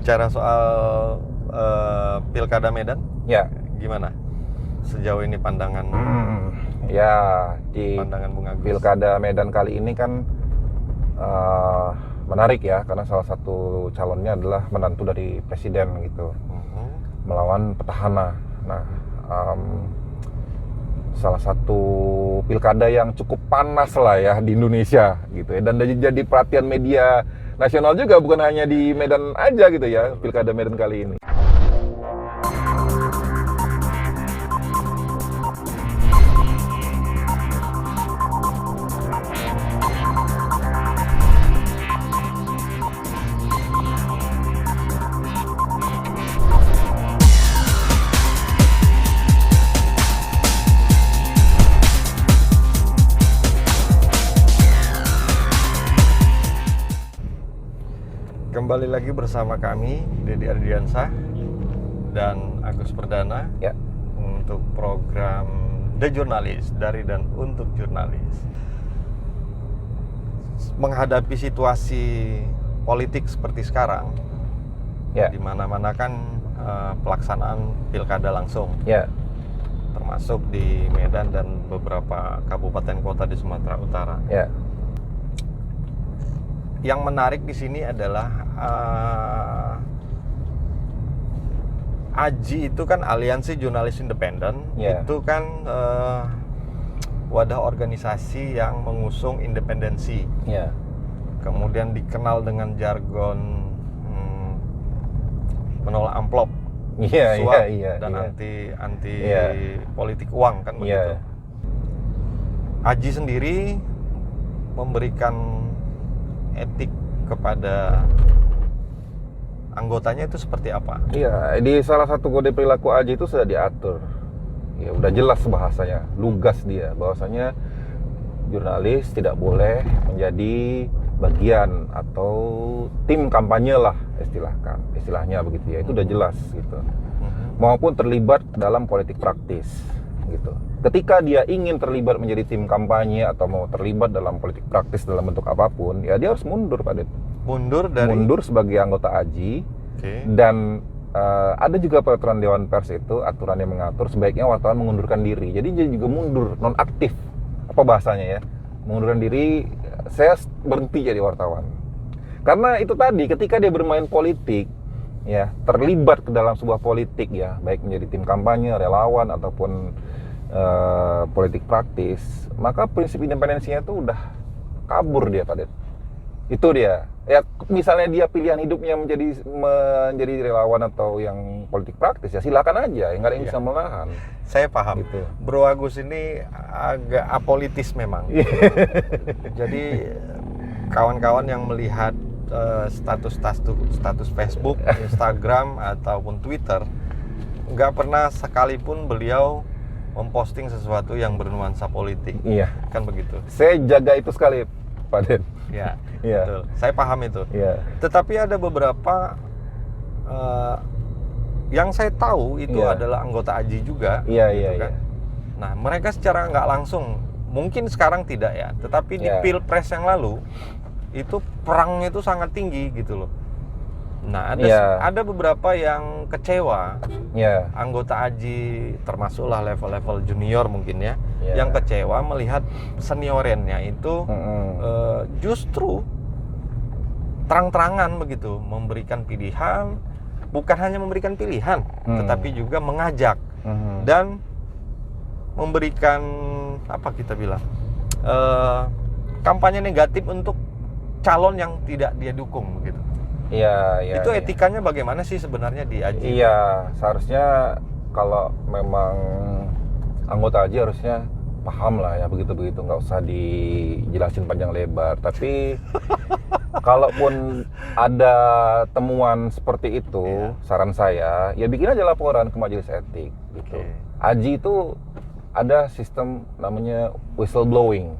Bicara soal Pilkada Medan, Ya, gimana sejauh ini pandangan ya di pandangan Bung Agus? Pilkada Medan kali ini kan menarik ya, karena salah satu calonnya adalah menantu dari presiden gitu, melawan petahana. Nah, salah satu pilkada yang cukup panas lah ya di Indonesia gitu ya, dan jadi perhatian media nasional juga, bukan hanya di Medan aja gitu ya, Pilkada Medan kali ini. Kembali lagi bersama kami, Deddy Ardiansyah dan Agus Perdana, Ya. untuk program The Journalist, dari dan untuk jurnalis. Menghadapi situasi politik seperti sekarang, Ya. di mana-mana kan pelaksanaan pilkada langsung, Ya. termasuk di Medan dan beberapa kabupaten kota di Sumatera Utara. Ya. Yang menarik di sini adalah AJI itu kan Aliansi Jurnalis Independen, Ya. itu kan wadah organisasi yang mengusung independensi. Ya. Kemudian dikenal dengan jargon menolak amplop, Iya, suap, iya, dan iya. anti Iya. politik uang kan begitu. Iya. AJI sendiri memberikan etik kepada anggotanya itu seperti apa? Iya, di salah satu kode perilaku AJI itu sudah diatur. Ya, udah jelas bahasanya, lugas dia, bahwasanya jurnalis tidak boleh menjadi bagian atau tim kampanye lah istilahnya begitu ya. Itu udah jelas gitu. Maupun terlibat dalam politik praktis gitu. Ketika dia ingin terlibat menjadi tim kampanye atau mau terlibat dalam politik praktis dalam bentuk apapun, ya dia harus mundur, Pak Det. Mundur sebagai anggota AJI. Okay. Dan ada juga peraturan Dewan Pers itu, aturan yang mengatur sebaiknya wartawan mengundurkan diri. Jadi dia juga mundur, nonaktif. Apa bahasanya ya? Mengundurkan diri, saya berhenti jadi wartawan. Karena itu tadi, ketika dia bermain politik, ya terlibat ke dalam sebuah politik ya, baik menjadi tim kampanye, relawan ataupun politik praktis, maka prinsip independensinya itu udah kabur dia, Pak Det. Itu dia. Ya misalnya dia pilihan hidupnya menjadi relawan atau yang politik praktis, ya silakan aja, nggak ada yang bisa menahan. Saya paham. Gitu. Bro Agus ini agak apolitis memang. Jadi kawan-kawan yang melihat status Facebook, Instagram ataupun Twitter, nggak pernah sekalipun beliau memposting sesuatu yang bernuansa politik. Iya. Kan begitu. Saya jaga itu sekali, Pak Den. Ya, Iya. betul. Saya paham itu. Iya. Tetapi ada beberapa yang saya tahu itu Iya. adalah anggota AJI juga. Iya, gitu iya, kan. iya. Nah, mereka secara nggak langsung, mungkin sekarang tidak ya, tetapi di Iya. Pilpres yang lalu itu perangnya itu sangat tinggi gitu loh. Nah, Iya. ada beberapa yang kecewa, Iya. anggota AJI termasuklah level-level junior mungkin ya, Iya. yang kecewa melihat seniorennya itu justru terang-terangan begitu memberikan pilihan, bukan hanya memberikan pilihan, tetapi juga mengajak dan memberikan apa kita bilang kampanye negatif untuk calon yang tidak dia dukung begitu. Iya, iya. Itu iya. etikanya bagaimana sih sebenarnya di AJI? Iya, seharusnya kalau memang anggota AJI harusnya paham lah ya begitu-begitu, nggak usah dijelasin panjang lebar. Tapi kalaupun ada temuan seperti itu, Iya. saran saya ya bikin aja laporan ke majelis etik gitu. Oke. AJI itu ada sistem namanya whistleblowing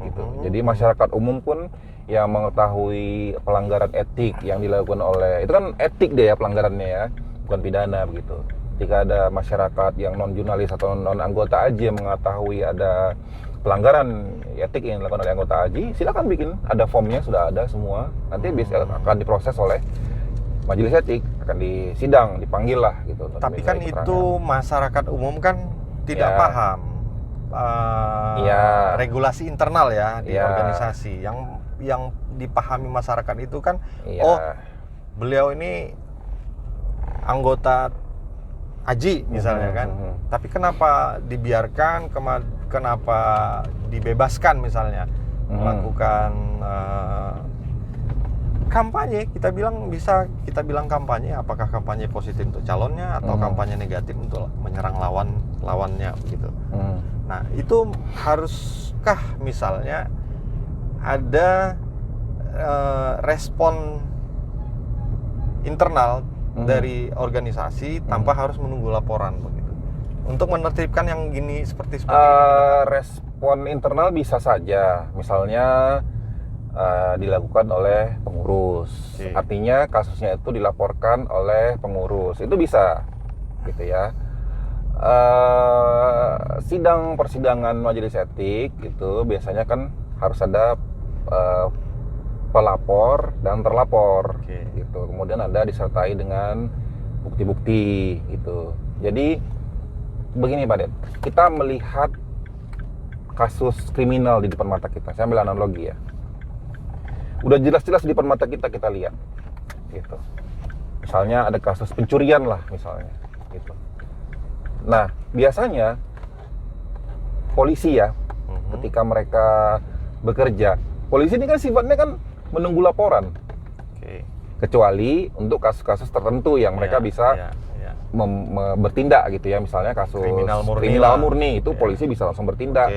gitu. Jadi masyarakat umum pun yang mengetahui pelanggaran etik yang dilakukan oleh, itu kan etik deh ya pelanggarannya ya, bukan pidana begitu. Jika ada masyarakat yang non jurnalis atau non anggota AJI yang mengetahui ada pelanggaran etik yang dilakukan oleh anggota AJI, silakan bikin, ada formnya, sudah ada semua, nanti bisa akan diproses oleh majelis etik, akan disidang, dipanggil lah gitu. Tapi kan itu masyarakat umum kan tidak Ya. paham Iya. regulasi internal ya di Iya. organisasi. Yang dipahami masyarakat itu kan, Iya. oh beliau ini anggota AJI misalnya kan. Tapi kenapa dibiarkan, kenapa dibebaskan misalnya melakukan kampanye? Kita bilang kampanye, apakah kampanye positif untuk calonnya atau kampanye negatif untuk menyerang lawannya begitu. Nah, itu haruskah misalnya ada respon internal dari organisasi tanpa harus menunggu laporan begitu. Untuk menertibkan yang seperti ini. Respon internal bisa saja, misalnya dilakukan oleh pengurus. Oke. Artinya kasusnya itu dilaporkan oleh pengurus, itu bisa, gitu ya. Sidang persidangan majelis etik itu biasanya kan harus ada pelapor dan terlapor, Oke. gitu. Kemudian ada disertai dengan bukti-bukti, gitu. Jadi begini Pak Det, kita melihat kasus kriminal di depan mata kita. Saya ambil analogi ya. Udah jelas-jelas di depan mata kita lihat, gitu. Misalnya ada kasus pencurian lah misalnya, gitu. Nah biasanya polisi ya, ketika mereka bekerja, polisi ini kan sifatnya kan menunggu laporan. Oke. Kecuali untuk kasus-kasus tertentu yang mereka bisa bertindak gitu ya, misalnya kasus kriminal murni itu polisi bisa langsung bertindak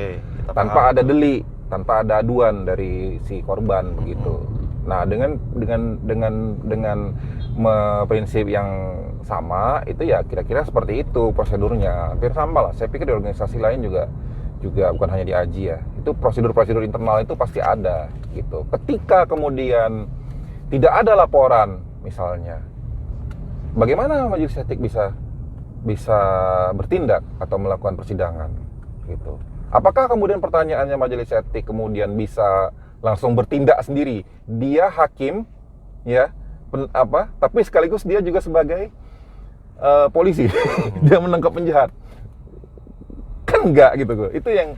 tanpa ada delik, tanpa ada aduan dari si korban begitu. Nah dengan prinsip yang sama itu ya kira-kira seperti itu prosedurnya, hampir sama lah. Saya pikir di organisasi lain juga bukan hanya di AJI ya, itu prosedur internal itu pasti ada gitu. Ketika kemudian tidak ada laporan misalnya, bagaimana majelis etik bisa bertindak atau melakukan persidangan gitu? Apakah kemudian pertanyaannya majelis etik kemudian bisa langsung bertindak sendiri? Dia hakim ya, tapi sekaligus dia juga sebagai polisi. Dia menangkap penjahat. Kan enggak gitu kok. Itu yang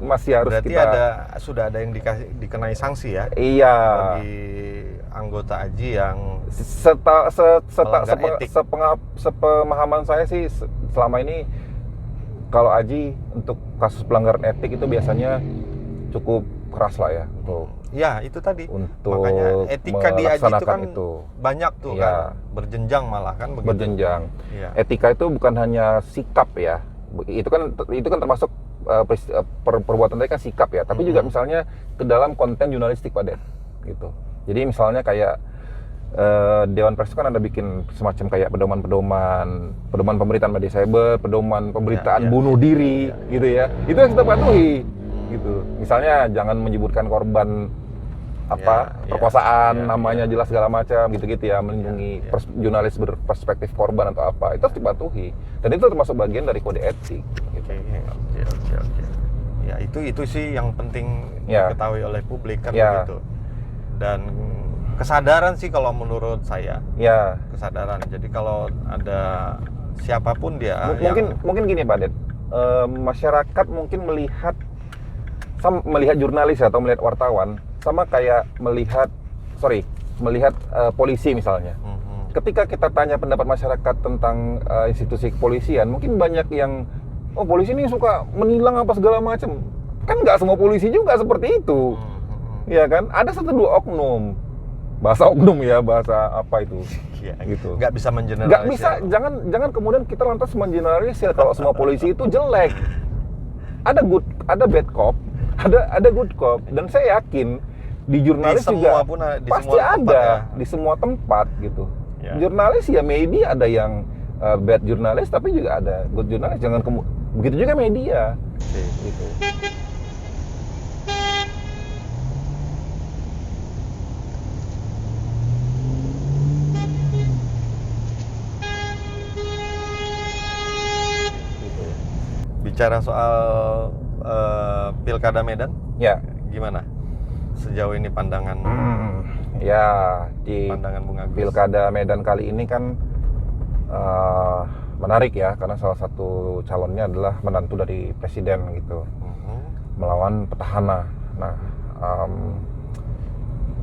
masih harus berarti kita sudah ada yang dikenai sanksi ya? Iya. Bagi anggota AJI yang sepemahaman saya sih selama ini kalau AJI untuk kasus pelanggaran etik itu biasanya cukup keras lah ya untuk itu tadi. Untuk makanya etika di AJI itu kan banyak tuh ya, kan berjenjang malah kan begitu. Berjenjang. Ya. Etika itu bukan hanya sikap ya. Itu kan termasuk perbuatan tadi kan sikap ya, tapi juga misalnya ke dalam konten jurnalistik Pak Det gitu. Jadi misalnya kayak Dewan Pers kan ada bikin semacam kayak pedoman pemberitaan media cyber, pedoman pemberitaan bunuh diri gitu ya. Itu yang kita patuhi gitu. Misalnya jangan menyebutkan korban perkosaan, namanya jelas segala macam gitu-gitu ya, melindungi jurnalis berperspektif korban atau apa. Itu harus dipatuhi. Dan itu termasuk bagian dari kode etik gitu. Oke. Ya, itu sih yang penting Ya. diketahui oleh publik kan Ya. begitu. Dan kesadaran sih kalau menurut saya. Ya. Kesadaran. Jadi kalau ada siapapun dia mungkin gini Pak Det. Masyarakat mungkin melihat jurnalis atau melihat wartawan sama kayak melihat polisi misalnya. Ketika kita tanya pendapat masyarakat tentang institusi kepolisian, mungkin banyak yang polisi ini suka menilang apa segala macam. Kan nggak semua polisi juga seperti itu. Ya kan? Ada 1-2 oknum. Bahasa oknum ya, bahasa apa itu? Gitu. Nggak bisa mengeneralisir. Nggak bisa, jangan kemudian kita lantas mengeneralisir kalau semua polisi itu jelek. Ada bad cop, ada good cop, dan saya yakin di jurnalis juga pasti ada di semua tempat gitu. Ya. Jurnalis ya maybe ada yang bad jurnalis, tapi juga ada good jurnalis. Begitu juga media. Gitu. Bicara soal Pilkada Medan, ya gimana? sejauh ini pandangan Ya, di pandangan Bung Agus? Pilkada Medan kali ini kan menarik ya, karena salah satu calonnya adalah menantu dari presiden gitu, melawan petahana. Nah,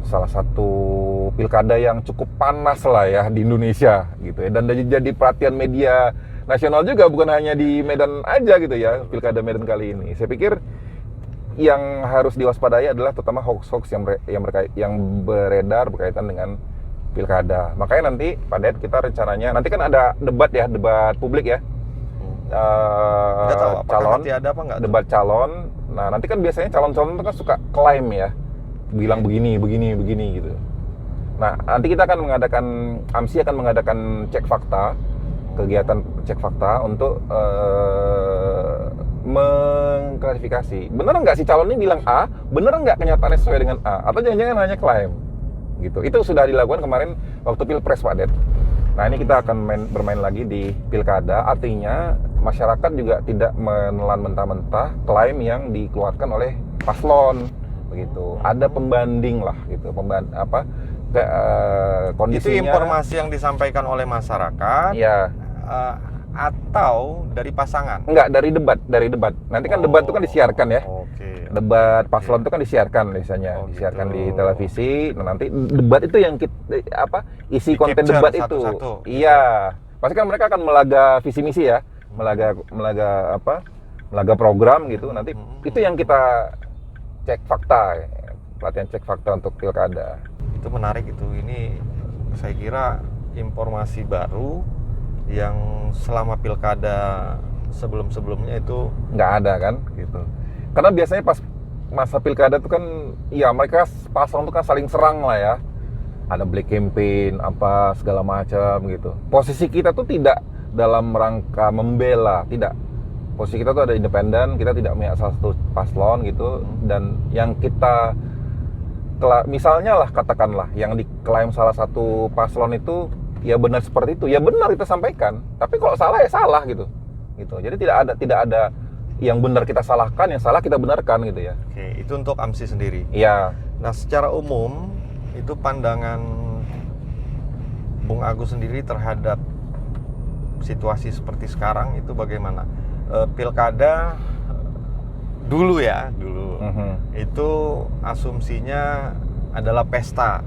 salah satu pilkada yang cukup panas lah ya di Indonesia gitu ya, dan jadi perhatian media nasional juga, bukan hanya di Medan aja gitu ya, pilkada Medan kali ini. Saya pikir yang harus diwaspadai adalah terutama hoax-hoax yang beredar berkaitan dengan pilkada. Makanya nanti pada kita rencananya nanti kan ada debat publik ya. Nggak tahu apakah Calon nanti ada apa nggak? debat calon. Nah, nanti kan biasanya calon-calon itu kan suka klaim ya, bilang begini gitu. Nah, nanti kita akan mengadakan, AMSI akan mengadakan cek fakta, kegiatan cek fakta untuk mengklarifikasi, bener nggak si calon ini bilang A, bener nggak kenyataannya sesuai dengan A, atau jangan-jangan hanya klaim gitu. Itu sudah dilakukan kemarin waktu Pilpres, Pak Det. Nah, ini kita akan bermain lagi di pilkada, artinya masyarakat juga tidak menelan mentah-mentah klaim yang dikeluarkan oleh paslon begitu. Ada pembanding lah gitu, kondisinya. Itu informasi yang disampaikan oleh masyarakat. Ya. Atau dari pasangan? Enggak, dari debat. Nanti kan debat itu kan disiarkan ya. Debat paslon itu kan disiarkan biasanya, disiarkan di televisi. Nah, nanti debat itu yang isi konten debat itu. Iya. Pasti kan mereka akan melaga visi misi ya, melaga program gitu. Nanti itu yang kita cek fakta, pelatihan cek fakta untuk pilkada. Itu menarik itu. Ini saya kira informasi baru yang selama pilkada sebelum-sebelumnya itu nggak ada kan gitu. Karena biasanya pas masa pilkada itu kan ya mereka paslon itu kan saling serang lah ya. Ada black campaign apa segala macam gitu. Posisi kita tuh tidak dalam rangka membela, tidak. Posisi kita tuh ada independen, kita tidak punya salah satu paslon gitu, dan yang kita misalnya lah katakanlah yang diklaim salah satu paslon itu ya benar seperti itu, ya benar kita sampaikan. Tapi kalau salah ya salah gitu. Jadi tidak ada yang benar kita salahkan, yang salah kita benarkan gitu ya. Oke, itu untuk AMSI sendiri. Iya. Nah, secara umum itu pandangan Bung Agus sendiri terhadap situasi seperti sekarang itu bagaimana? Pilkada dulu itu asumsinya adalah pesta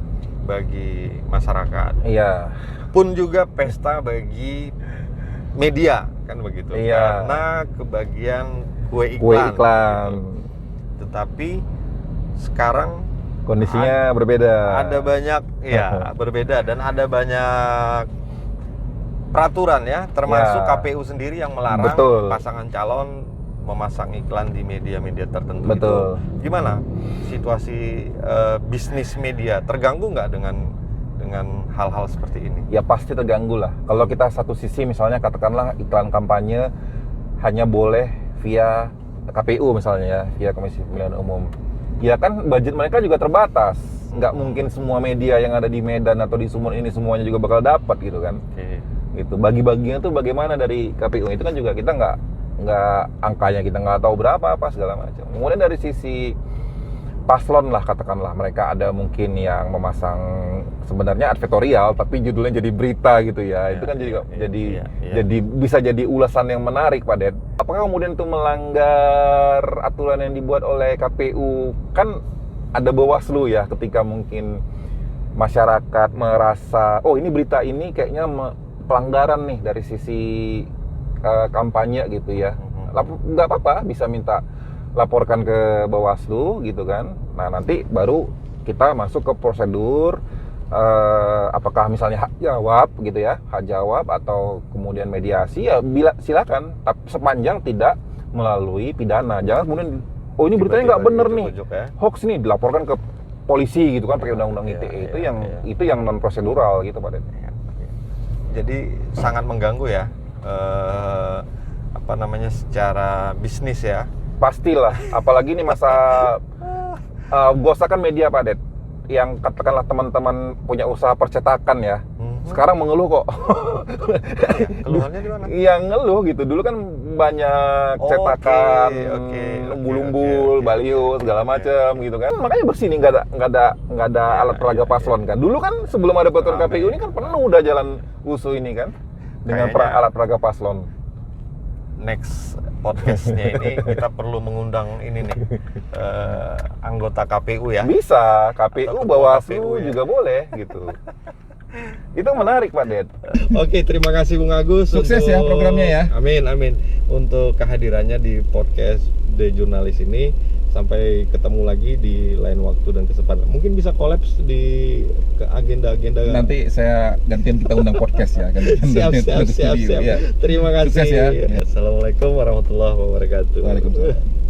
bagi masyarakat. Iya. Pun juga pesta bagi media, kan begitu. Iya. Karena kebagian kue Kue iklan. iklan. Tetapi sekarang Kondisinya berbeda. ada banyak berbeda, dan ada banyak peraturan ya, termasuk Ya. KPU sendiri yang melarang Betul. pasangan calon memasang iklan di media-media tertentu. Betul. Itu gimana situasi bisnis media, terganggu nggak dengan hal-hal seperti ini? Ya pasti terganggu lah. Kalau kita satu sisi misalnya katakanlah iklan kampanye hanya boleh via KPU misalnya ya, via Komisi Pemilihan Umum. Ya kan budget mereka juga terbatas. Nggak mungkin semua media yang ada di Medan atau di Sumur ini semuanya juga bakal dapat gitu kan. Gitu. Bagi-baginya tuh bagaimana dari KPU itu kan juga kita nggak angkanya kita nggak tahu berapa apa segala macam. Kemudian dari sisi paslon lah katakanlah, mereka ada mungkin yang memasang sebenarnya advertorial tapi judulnya jadi berita gitu ya. Itu kan jadi bisa jadi ulasan yang menarik, Pak Det. Apakah kemudian itu melanggar aturan yang dibuat oleh KPU? Kan ada Bawaslu ya, ketika mungkin masyarakat merasa oh ini berita ini kayaknya pelanggaran nih dari sisi kampanye gitu ya. Nggak apa-apa, bisa minta laporkan ke Bawaslu gitu kan. Nah, nanti baru kita masuk ke prosedur apakah misalnya hak jawab gitu ya, hak jawab atau kemudian mediasi ya silakan, tapi sepanjang tidak melalui pidana. Jangan kemudian oh ini beritanya nggak bener nih, hoax nih, dilaporkan ke polisi gitu kan pakai undang-undang ITE. Itu yang non prosedural gitu, Pak Den. Jadi sangat mengganggu ya, secara bisnis ya. Pastilah, apalagi ini masa gosakan media, Pak Det, yang katakanlah teman-teman punya usaha percetakan ya, Sekarang mengeluh kok. Keluhannya di mana? Iya ngeluh gitu. Dulu kan banyak Oh, cetakan, oke. lumbu-lumbul, Oke. baliho segala macam gitu kan. Makanya bersih nih nggak ada Iya, alat peraga iya, paslon kan. Dulu kan sebelum ada peraturan Rame. KPU ini kan penuh udah jalan USU ini kan dengan Kayaknya- alat peraga paslon. Next podcastnya ini kita perlu mengundang ini nih anggota KPU ya. Bisa KPU, Atau ketua Bawaslu KPU ya. juga boleh gitu. Itu menarik Pak Ded. Oke, terima kasih Bung Agus. Sukses ya programnya ya. Amin, amin. Untuk kehadirannya di podcast The Jurnalis ini. Sampai ketemu lagi di lain waktu dan kesempatan. Mungkin bisa kolaps di ke agenda-agenda. Nanti saya gantian kita undang podcast ya. Siap. Ya. Terima kasih. Sukses ya. Assalamualaikum warahmatullahi wabarakatuh. Waalaikumsalam.